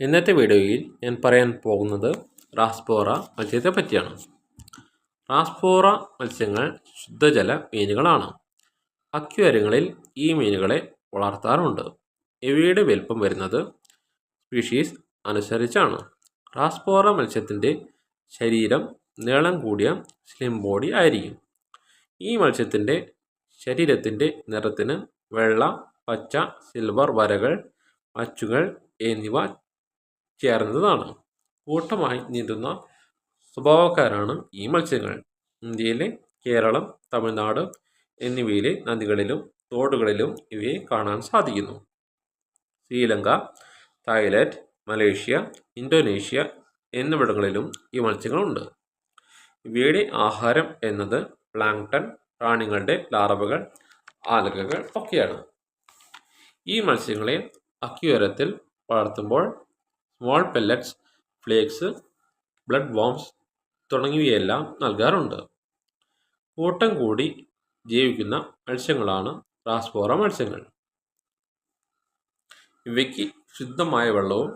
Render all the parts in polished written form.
ഇന്നത്തെ വീഡിയോയിൽ ഞാൻ പറയാൻ പോകുന്നത് റാസ്പോറ മത്സ്യത്തെ പറ്റിയാണ്. റാസ്പോറ മത്സ്യങ്ങൾ ശുദ്ധജല മീനുകളാണ്. അക്വേറിയങ്ങളിൽ ഈ മീനുകളെ വളർത്താറുണ്ട്. ഇവയുടെ വലിപ്പം വരുന്നത് സ്പീഷീസ് അനുസരിച്ചാണ്. റാസ്പോറ മത്സ്യത്തിൻ്റെ ശരീരം നീളം കൂടിയ സ്ലിം ബോഡി ആയിരിക്കും. ഈ മത്സ്യത്തിൻ്റെ ശരീരത്തിൻ്റെ നിറത്തിന് വെള്ള, പച്ച, സിൽവർ വരകൾ, അച്ചുകൾ എന്നിവ ചേർന്നതാണ്. കൂട്ടമായി നീന്തുന്ന സ്വഭാവക്കാരാണ് ഈ മത്സ്യങ്ങൾ. ഇന്ത്യയിലെ കേരളം, തമിഴ്നാട് എന്നിവയിലെ നദികളിലും തോടുകളിലും ഇവയെ കാണാൻ സാധിക്കുന്നു. ശ്രീലങ്ക, തായ്ലൻഡ്, മലേഷ്യ, ഇന്തോനേഷ്യ എന്നിവിടങ്ങളിലും ഈ മത്സ്യങ്ങളുണ്ട്. ഇവയുടെ ആഹാരം എന്നത് പ്ലാങ്ക്ടൺ, പ്രാണികളുടെ ലാർവകൾ, ആൽഗകൾ ഒക്കെയാണ്. ഈ മത്സ്യങ്ങളെ അക്വേറിയത്തിൽ വളർത്തുമ്പോൾ small pellets, flakes, blood worms തുടങ്ങിയവയെല്ലാം നൽകാറുണ്ട്. കൂട്ടം കൂടി ജീവിക്കുന്ന മത്സ്യങ്ങളാണ് റാസ്പോറ മത്സ്യങ്ങൾ. ഇവയ്ക്ക് ശുദ്ധമായ വെള്ളവും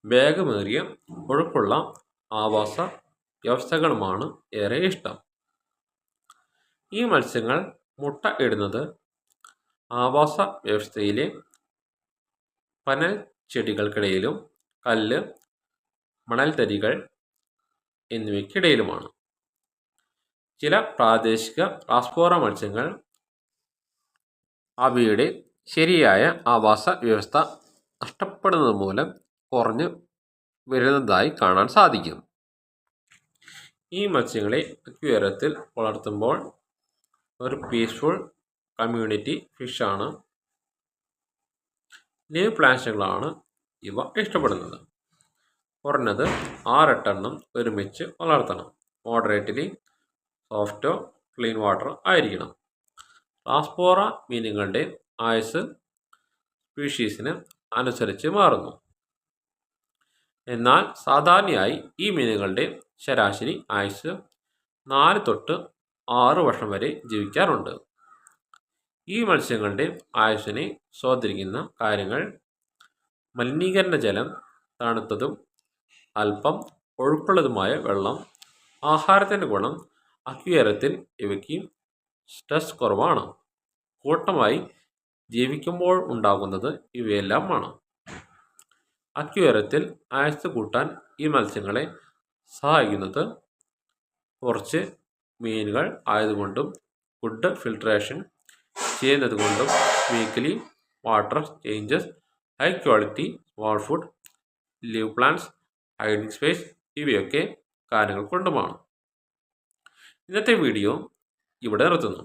വേഗമേറിയ ഒഴുക്കുള്ള ആവാസ വ്യവസ്ഥകളുമാണ് ഏറെ ഇഷ്ടം. ഈ മത്സ്യങ്ങൾ മുട്ട ഇടുന്നത് ആവാസ വ്യവസ്ഥയിലെ പനൽ ചെടികൾക്കിടയിലും കല്ല്, മണൽത്തരികൾ എന്നിവയ്ക്കിടയിലുമാണ്. ചില പ്രാദേശിക റാസ്പോറ മത്സ്യങ്ങൾ അവയുടെ ശരിയായ ആവാസ വ്യവസ്ഥ നഷ്ടപ്പെടുന്നത് മൂലം കുറഞ്ഞു വരുന്നതായി കാണാൻ സാധിക്കും. ഈ മത്സ്യങ്ങളെ അക്വേറിയത്തിൽ വളർത്തുമ്പോൾ ഒരു പീസ്ഫുൾ കമ്മ്യൂണിറ്റി ഫിഷാണ്. ലീവ് പ്ലാന്റ്സുകളാണ് ഇവ ഇഷ്ടപ്പെടുന്നത്. കുറഞ്ഞത് 6-8 എണ്ണം ഒരുമിച്ച് വളർത്തണം. മോഡറേറ്റ്ലി സോഫ്റ്റോ ക്ലീൻ വാട്ടർ ആയിരിക്കണം. റാസ്പോറ മീനുകളുടെ ആയുസ് സ്പീഷീസിന് അനുസരിച്ച് മാറുന്നു. എന്നാൽ സാധാരണയായി ഈ മീനുകളുടെ ശരാശരി ആയുസ് 4 തൊട്ട് 6 വർഷം വരെ ജീവിക്കാറുണ്ട്. ഈ മത്സ്യങ്ങളുടെ ആയുസ്സിനെ സ്വാധീനിക്കുന്ന കാര്യങ്ങൾ മലിനീകരണ ജലം, തണുത്തതും അല്പം ഒഴുക്കുള്ളതുമായ വെള്ളം, ആഹാരത്തിൻ്റെ ഗുണം, അക്വേറിയത്തിൽ ഇവയ്ക്ക് സ്ട്രെസ് കുറവാണ്, കൂട്ടമായി ജീവിക്കുമ്പോൾ ഉണ്ടാകുന്നത് ഇവയെല്ലാമാണ്. അക്വേറിയത്തിൽ ആയുസ് കൂട്ടാൻ ഈ മത്സ്യങ്ങളെ സഹായിക്കുന്നത് കുറച്ച് മീനുകൾ ആയതുകൊണ്ടും ഫുഡ് ഫിൽട്രേഷൻ ചെയ്യുന്നത് കൊണ്ടും weekly water changes, high quality small food, leave plants, hiding space ഇവയൊക്കെ കാര്യങ്ങൾ കൊണ്ടുമാണ്. ഇന്നത്തെ വീഡിയോ ഇവിടെ നിർത്തുന്നു.